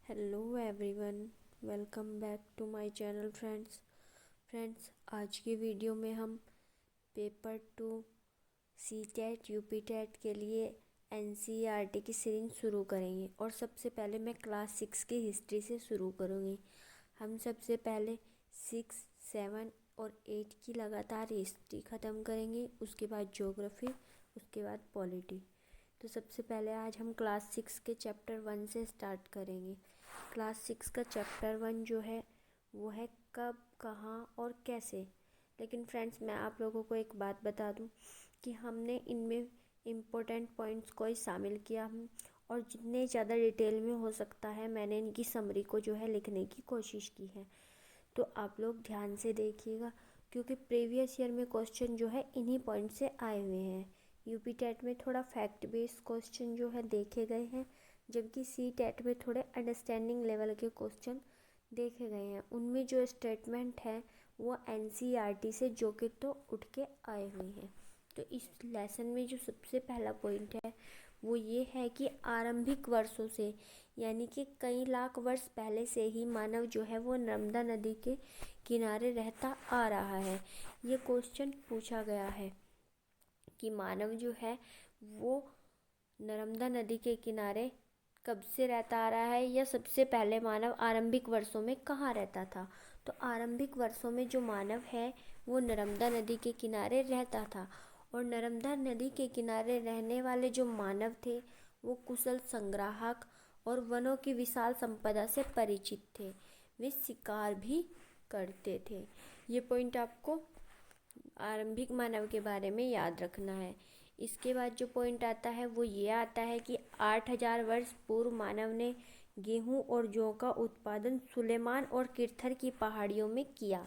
Hello everyone, welcome back to my channel friends. आज की video में हम paper 2 C TET UP TET के लिए एनसीईआरटी की सीरीज शुरू करेंगे। और सबसे पहले मैं क्लास 6 की हिस्ट्री से शुरू करूँगी। हम सबसे पहले 6, 7 और 8 की लगातार हिस्ट्री ख़त्म करेंगे, उसके बाद ज्योग्राफी, उसके बाद पॉलिटी। तो सबसे पहले आज हम क्लास 6 के चैप्टर 1 से स्टार्ट करेंगे। क्लास 6 का चैप्टर 1 जो है वो है कब, कहाँ और कैसे। लेकिन फ्रेंड्स, मैं आप लोगों को एक बात बता दूं कि हमने इनमें इम्पोर्टेंट पॉइंट्स को ही शामिल किया और जितने ज़्यादा डिटेल में हो सकता है मैंने इनकी समरी को जो है लिखने की कोशिश की है। तो आप लोग ध्यान से देखिएगा, क्योंकि प्रीवियस ईयर में क्वेश्चन जो है इन्हीं पॉइंट से आए हुए हैं। यूपी टेट में थोड़ा फैक्ट बेस्ड क्वेश्चन जो है देखे गए हैं, जबकि सी टेट में थोड़े अंडरस्टैंडिंग लेवल के क्वेश्चन देखे गए हैं। उनमें जो स्टेटमेंट है वो एनसीईआरटी से जो कि तो उठ के आए हुए हैं। तो इस लेसन में जो सबसे पहला पॉइंट है वो ये है कि आरंभिक वर्षों से, यानी कि कई लाख वर्ष पहले से ही मानव जो है वो नर्मदा नदी के किनारे रहता आ रहा है। ये क्वेश्चन पूछा गया है कि मानव जो है वो नर्मदा नदी के किनारे कब से रहता आ रहा है, या सबसे पहले मानव आरंभिक वर्षों में कहाँ रहता था। तो आरंभिक वर्षों में जो मानव है वो नर्मदा नदी के किनारे रहता था, और नर्मदा नदी के किनारे रहने वाले जो मानव थे वो कुशल संग्राहक और वनों की विशाल संपदा से परिचित थे। वे शिकार भी करते थे। ये पॉइंट आपको आरंभिक मानव के बारे में याद रखना है। इसके बाद जो पॉइंट आता है वो ये आता है कि 8000 वर्ष पूर्व मानव ने गेहूं और जौ का उत्पादन सुलेमान और किरथर की पहाड़ियों में किया।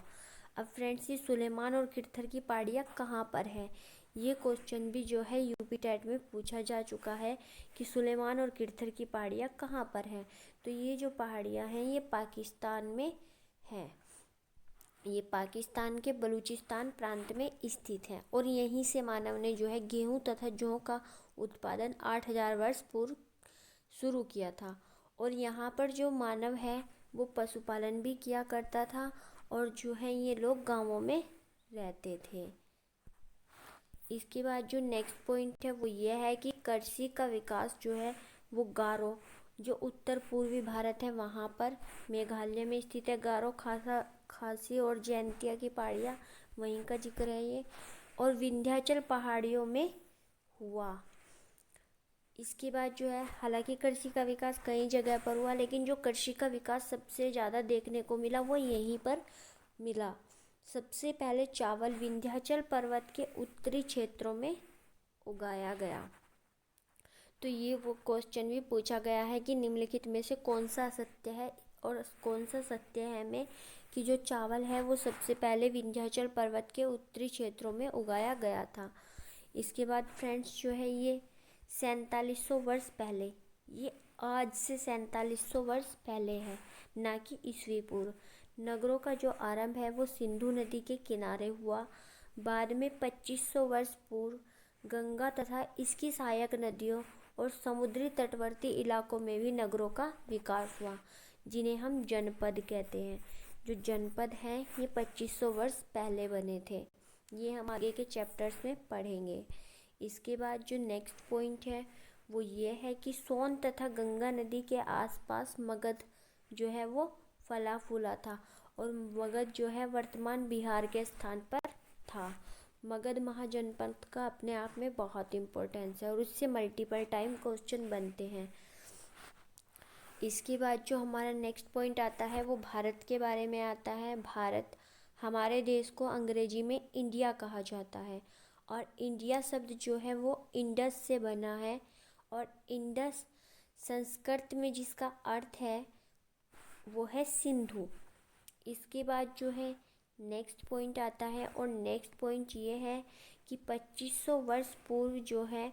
अब फ्रेंड्स, ये सुलेमान और किरथर की पहाड़ियाँ कहाँ पर है, ये क्वेश्चन भी जो है यूपी टेट में पूछा जा चुका है कि सुलेमान और किरथर की पहाड़ियाँ कहाँ पर हैं। तो ये जो पहाड़ियाँ हैं ये पाकिस्तान में हैं। ये पाकिस्तान के बलूचिस्तान प्रांत में स्थित है, और यहीं से मानव ने जो है गेहूं तथा जौ का उत्पादन 8000 वर्ष पूर्व शुरू किया था। और यहाँ पर जो मानव है वो पशुपालन भी किया करता था, और जो है ये लोग गांवों में रहते थे। इसके बाद जो नेक्स्ट पॉइंट है वो ये है कि कृषि का विकास जो है वो गारो, जो उत्तर पूर्वी भारत है वहाँ पर मेघालय में स्थित है। गारो, खासी और जैंतिया की पहाड़ियाँ वहीं का जिक्र है ये, और विंध्याचल पहाड़ियों में हुआ। इसके बाद जो है, हालांकि कृषि का विकास कई जगह पर हुआ, लेकिन जो कृषि का विकास सबसे ज़्यादा देखने को मिला वो यहीं पर मिला। सबसे पहले चावल विंध्याचल पर्वत के उत्तरी क्षेत्रों में उगाया गया। तो ये वो क्वेश्चन भी पूछा गया है कि निम्नलिखित में से कौन सा सत्य है, और कौन सा सत्य है में कि जो चावल है वो सबसे पहले विंध्याचल पर्वत के उत्तरी क्षेत्रों में उगाया गया था। इसके बाद फ्रेंड्स जो है ये 4700 वर्ष पहले, ये आज से 4700 वर्ष पहले है, ना कि ईसवी पूर्व। नगरों का जो आरंभ है वो सिंधु नदी के किनारे हुआ। बाद में 2500 वर्ष पूर्व गंगा तथा इसकी सहायक नदियों और समुद्री तटवर्ती इलाकों में भी नगरों का विकास हुआ, जिन्हें हम जनपद कहते हैं। जो जनपद हैं ये 2500 वर्ष पहले बने थे। ये हम आगे के चैप्टर्स में पढ़ेंगे। इसके बाद जो नेक्स्ट पॉइंट है वो ये है कि सोन तथा गंगा नदी के आसपास मगध जो है वो फला फूला था, और मगध जो है वर्तमान बिहार के स्थान पर था। मगध महाजनपद का अपने आप में बहुत इम्पोर्टेंस है, और उससे मल्टीपल टाइम क्वेश्चन बनते हैं। इसके बाद जो हमारा नेक्स्ट पॉइंट आता है वो भारत के बारे में आता है। भारत, हमारे देश को अंग्रेजी में इंडिया कहा जाता है, और इंडिया शब्द जो है वो इंडस से बना है, और इंडस संस्कृत में जिसका अर्थ है वो है सिंधु। इसके बाद जो है नेक्स्ट पॉइंट आता है, और नेक्स्ट पॉइंट ये है कि 2500 वर्ष पूर्व जो है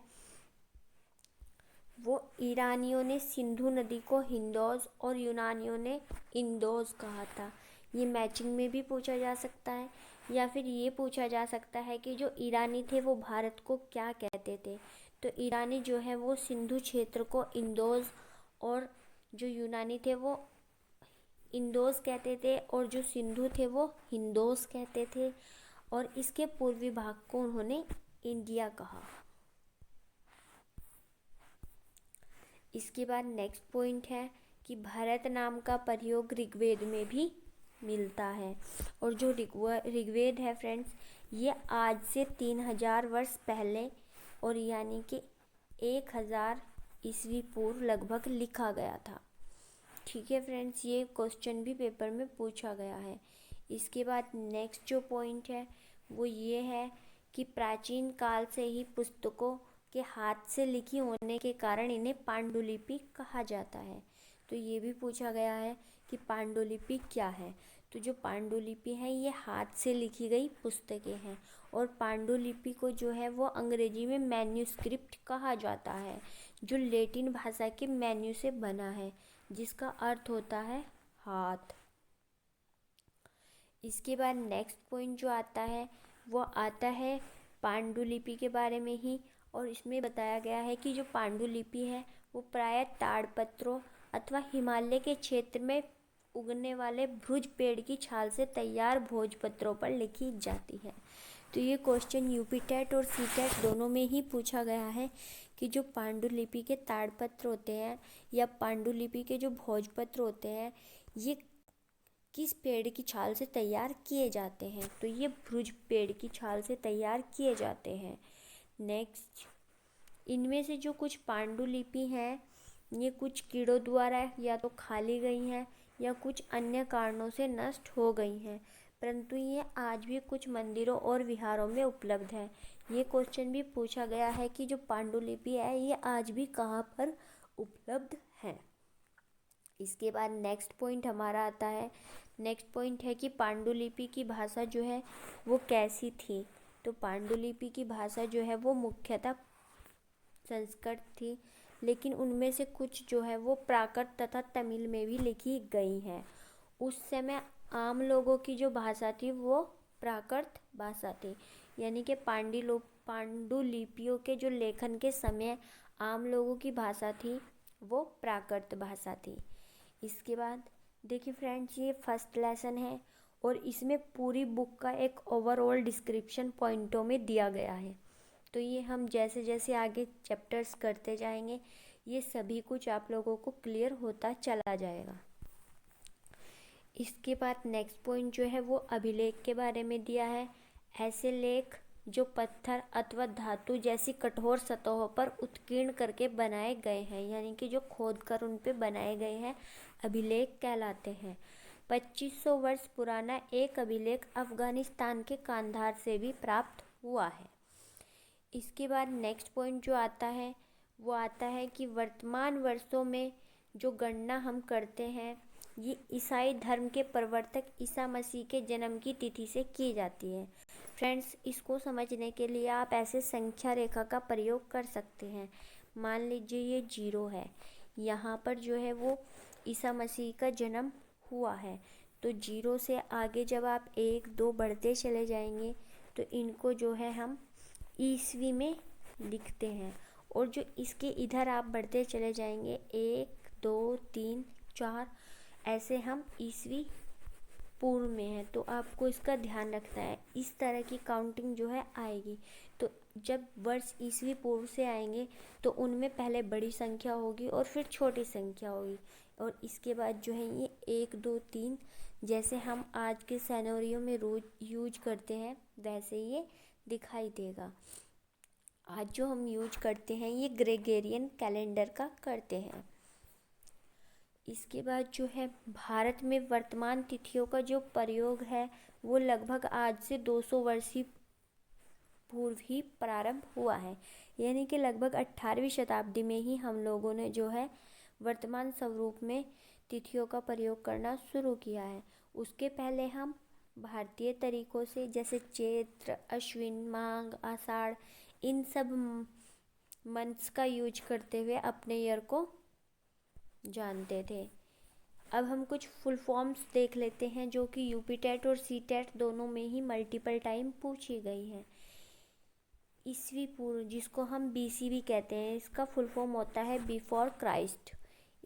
वो ईरानियों ने सिंधु नदी को हिंदोज और यूनानियों ने इंदोज कहा था। ये मैचिंग में भी पूछा जा सकता है, या फिर ये पूछा जा सकता है कि जो ईरानी थे वो भारत को क्या कहते थे। तो ईरानी जो है वो सिंधु क्षेत्र को इंदोज और जो यूनानी थे वो इंदोस कहते थे और जो सिंधु थे वो हिंदोस कहते थे, और इसके पूर्वी भाग को उन्होंने इंडिया कहा। इसके बाद नेक्स्ट पॉइंट है कि भारत नाम का प्रयोग ऋग्वेद में भी मिलता है, और जो ऋग्वेद है फ्रेंड्स, ये आज से 3000 वर्ष पहले और यानी कि 1000 ईस्वी पूर्व लगभग लिखा गया था। ठीक है फ्रेंड्स, ये क्वेश्चन भी पेपर में पूछा गया है। इसके बाद नेक्स्ट जो पॉइंट है वो ये है कि प्राचीन काल से ही पुस्तकों के हाथ से लिखी होने के कारण इन्हें पांडुलिपि कहा जाता है। तो ये भी पूछा गया है कि पांडुलिपि क्या है। तो जो पांडुलिपि है ये हाथ से लिखी गई पुस्तकें हैं, और पांडुलिपि को जो है वो अंग्रेजी में मैन्यूस्क्रिप्ट कहा जाता है, जो लैटिन भाषा के मैन्यू से बना है, जिसका अर्थ होता है हाथ। इसके बाद नेक्स्ट पॉइंट जो आता है वो आता है पांडुलिपि के बारे में ही, और इसमें बताया गया है कि जो पांडुलिपि है वो प्रायः ताड़पत्रों अथवा हिमालय के क्षेत्र में उगने वाले भुज पेड़ की छाल से तैयार भोजपत्रों पर लिखी जाती है। तो ये क्वेश्चन यूपी टेट और सी टेट दोनों में ही पूछा गया है कि जो पांडुलिपि के ताड़पत्र होते हैं या पांडुलिपि के जो भोजपत्र होते हैं ये किस पेड़ की छाल से तैयार किए जाते हैं। तो ये भुज पेड़ की छाल से तैयार किए जाते हैं। नेक्स्ट, इनमें से जो कुछ पांडुलिपि हैं ये कुछ कीड़ों द्वारा या तो खा ली गई हैं या कुछ अन्य कारणों से नष्ट हो गई हैं, परंतु ये आज भी कुछ मंदिरों और विहारों में उपलब्ध है। ये क्वेश्चन भी पूछा गया है कि जो पांडुलिपि है ये आज भी कहाँ पर उपलब्ध है। इसके बाद नेक्स्ट पॉइंट हमारा आता है, नेक्स्ट पॉइंट है कि पांडुलिपि की भाषा जो है वो कैसी थी। तो पांडुलिपि की भाषा जो है वो मुख्यतः संस्कृत थी, लेकिन उनमें से कुछ जो है वो प्राकृत तथा तमिल में भी लिखी गई हैं। उस समय आम लोगों की जो भाषा थी वो प्राकृत भाषा थी, यानी कि पांडुलिपियों के जो लेखन के समय आम लोगों की भाषा थी वो प्राकृत भाषा थी। इसके बाद देखिए फ्रेंड्स, ये फर्स्ट लेसन है और इसमें पूरी बुक का एक ओवरऑल डिस्क्रिप्शन पॉइंटों में दिया गया है। तो ये हम जैसे जैसे आगे चैप्टर्स करते जाएंगे ये सभी कुछ आप लोगों को क्लियर होता चला जाएगा। इसके बाद नेक्स्ट पॉइंट जो है वो अभिलेख के बारे में दिया है। ऐसे लेख जो पत्थर अथवा धातु जैसी कठोर सतहों पर उत्कीर्ण करके बनाए गए हैं, यानी कि जो खोद कर उन पे बनाए गए हैं, अभिलेख कहलाते हैं। 2500 वर्ष पुराना एक अभिलेख अफगानिस्तान के कांधार से भी प्राप्त हुआ है। इसके बाद नेक्स्ट पॉइंट जो आता है वो आता है कि वर्तमान वर्षों में जो गणना हम करते हैं ये ईसाई धर्म के प्रवर्तक ईसा मसीह के जन्म की तिथि से की जाती है। फ्रेंड्स, इसको समझने के लिए आप ऐसे संख्या रेखा का प्रयोग कर सकते हैं। मान लीजिए ये 0 है, यहाँ पर जो है वो ईसा मसीह का जन्म हुआ है, तो 0 से आगे जब आप 1 2 बढ़ते चले जाएंगे तो इनको जो है हम ईस्वी में लिखते हैं, और जो इसके इधर आप बढ़ते चले जाएंगे 1 2 3 4 ऐसे हम ईस्वी पूर्व में है, तो आपको इसका ध्यान रखना है। इस तरह की काउंटिंग जो है आएगी, तो जब वर्ष ईस्वी पूर्व से आएंगे तो उनमें पहले बड़ी संख्या होगी और फिर छोटी संख्या होगी, और इसके बाद जो है ये 1 2 3 जैसे हम आज के सिनेरियो में रोज यूज करते हैं वैसे ये दिखाई देगा। आज जो हम यूज करते हैं ये ग्रेगोरियन कैलेंडर का करते हैं। इसके बाद जो है भारत में वर्तमान तिथियों का जो प्रयोग है वो लगभग आज से 200 वर्ष ही पूर्व ही प्रारंभ हुआ है, यानी कि लगभग 18वीं शताब्दी में ही हम लोगों ने जो है वर्तमान स्वरूप में तिथियों का प्रयोग करना शुरू किया है। उसके पहले हम भारतीय तरीकों से जैसे चैत्र, अश्विन, माघ, आषाढ़ इन सब मंथ्स का यूज करते हुए अपने ईयर को जानते थे। अब हम कुछ फुल फॉर्म्स देख लेते हैं जो कि यूपी टेट और सी टेट दोनों में ही मल्टीपल टाइम पूछी गई है। ईस्वी पूर्व, जिसको हम बीसी भी कहते हैं, इसका फुल फॉर्म होता है बिफोर क्राइस्ट।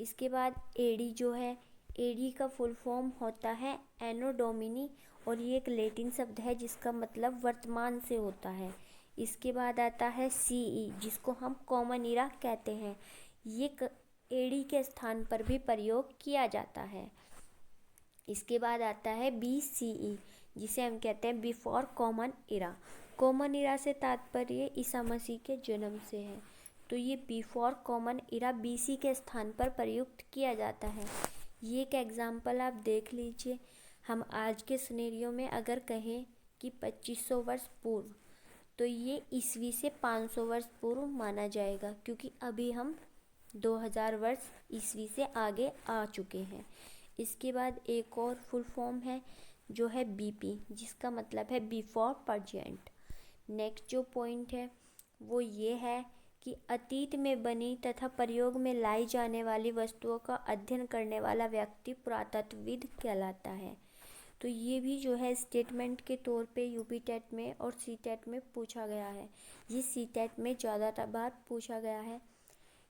इसके बाद एडी जो है, एडी का फुल फॉर्म होता है एनो डोमिनी और ये एक लैटिन शब्द है जिसका मतलब वर्तमान से होता है। इसके बाद आता है सीई जिसको हम कॉमन इरा कहते हैं। ये एडी के स्थान पर भी प्रयोग किया जाता है। इसके बाद आता है बीसीई जिसे हम कहते हैं बिफोर कॉमन इरा। कॉमन इरा से तात्पर्य ईसा मसीह के जन्म से है, तो ये बिफोर कॉमन इरा बीसी के स्थान पर प्रयुक्त किया जाता है। ये एक एग्जाम्पल आप देख लीजिए। हम आज के सिनेरियो में अगर कहें कि 2500 वर्ष पूर्व, तो ये ईस्वी से 500 वर्ष पूर्व माना जाएगा, क्योंकि अभी हम 2000 वर्ष ईस्वी से आगे आ चुके हैं। इसके बाद एक और फुल फॉर्म है जो है बीपी, जिसका मतलब है बिफोर प्रेजेंट। नेक्स्ट जो पॉइंट है वो ये है कि अतीत में बनी तथा प्रयोग में लाई जाने वाली वस्तुओं का अध्ययन करने वाला व्यक्ति पुरातत्वविद कहलाता है। तो ये भी जो है स्टेटमेंट के तौर पे यूपी टेट में और सी टेट में पूछा गया है। ये सी टेट में ज़्यादातर बार पूछा गया है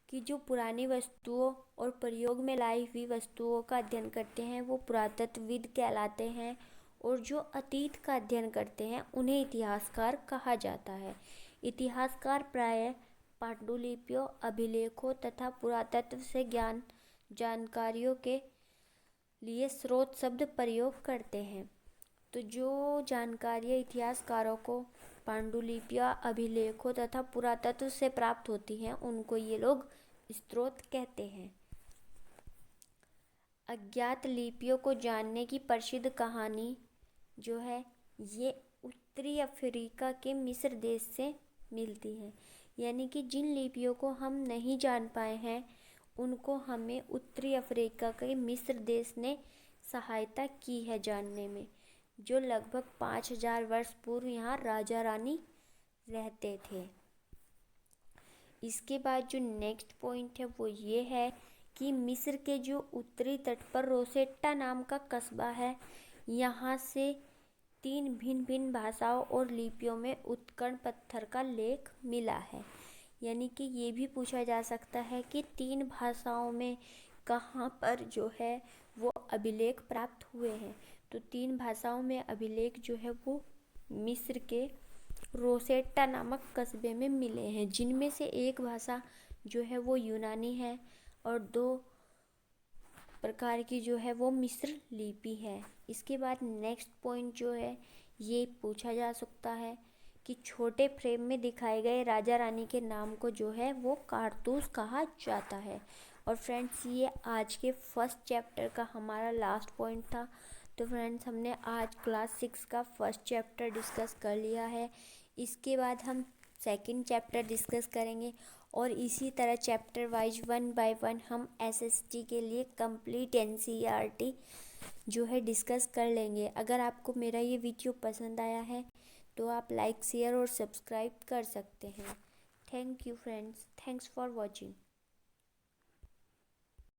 कि जो पुरानी वस्तुओं और प्रयोग में लाई हुई वस्तुओं का अध्ययन करते हैं वो पुरातत्वविद कहलाते हैं, और जो अतीत का अध्ययन करते हैं उन्हें इतिहासकार कहा जाता है। इतिहासकार प्रायः पांडुलिपियों, अभिलेखों तथा पुरातत्व से जानकारियों के लिए स्रोत शब्द प्रयोग करते हैं। तो जो जानकारियाँ इतिहासकारों को पांडुलिपियों, अभिलेखों तथा पुरातत्व से प्राप्त होती हैं उनको ये लोग स्रोत कहते हैं। अज्ञात लिपियों को जानने की प्रसिद्ध कहानी जो है ये उत्तरी अफ्रीका के मिस्र देश से मिलती है। यानी कि जिन लिपियों को हम नहीं जान पाए हैं उनको हमें उत्तरी अफ्रीका के मिस्र देश ने सहायता की है जानने में, जो लगभग 5000 वर्ष पूर्व यहाँ राजा रानी रहते थे। इसके बाद जो नेक्स्ट पॉइंट है वो ये है कि मिस्र के जो उत्तरी तट पर रोसेट्टा नाम का कस्बा है, यहाँ से 3 भिन्न भिन्न भाषाओं और लिपियों में उत्कीर्ण पत्थर का लेख मिला है। यानी कि ये भी पूछा जा सकता है कि 3 भाषाओं में कहाँ पर जो है वो अभिलेख प्राप्त हुए हैं। तो 3 भाषाओं में अभिलेख जो है वो मिस्र के रोसेट्टा नामक कस्बे में मिले हैं, जिनमें से एक भाषा जो है वो यूनानी है और 2 प्रकार की जो है वो मिस्र लिपि है। इसके बाद नेक्स्ट पॉइंट जो है ये पूछा जा सकता है कि छोटे फ्रेम में दिखाए गए राजा रानी के नाम को जो है वो कारतूस कहा जाता है। और फ्रेंड्स ये आज के फर्स्ट चैप्टर का हमारा लास्ट पॉइंट था। तो फ्रेंड्स हमने आज क्लास 6 का फर्स्ट चैप्टर डिस्कस कर लिया है। इसके बाद हम सेकंड चैप्टर डिस्कस करेंगे और इसी तरह चैप्टर वाइज 1 बाय 1 हम एसएसटी के लिए कंप्लीट एनसीईआरटी जो है डिस्कस कर लेंगे। अगर आपको मेरा ये वीडियो पसंद आया है तो आप लाइक, शेयर और सब्सक्राइब कर सकते हैं। Thank you friends, thanks for watching.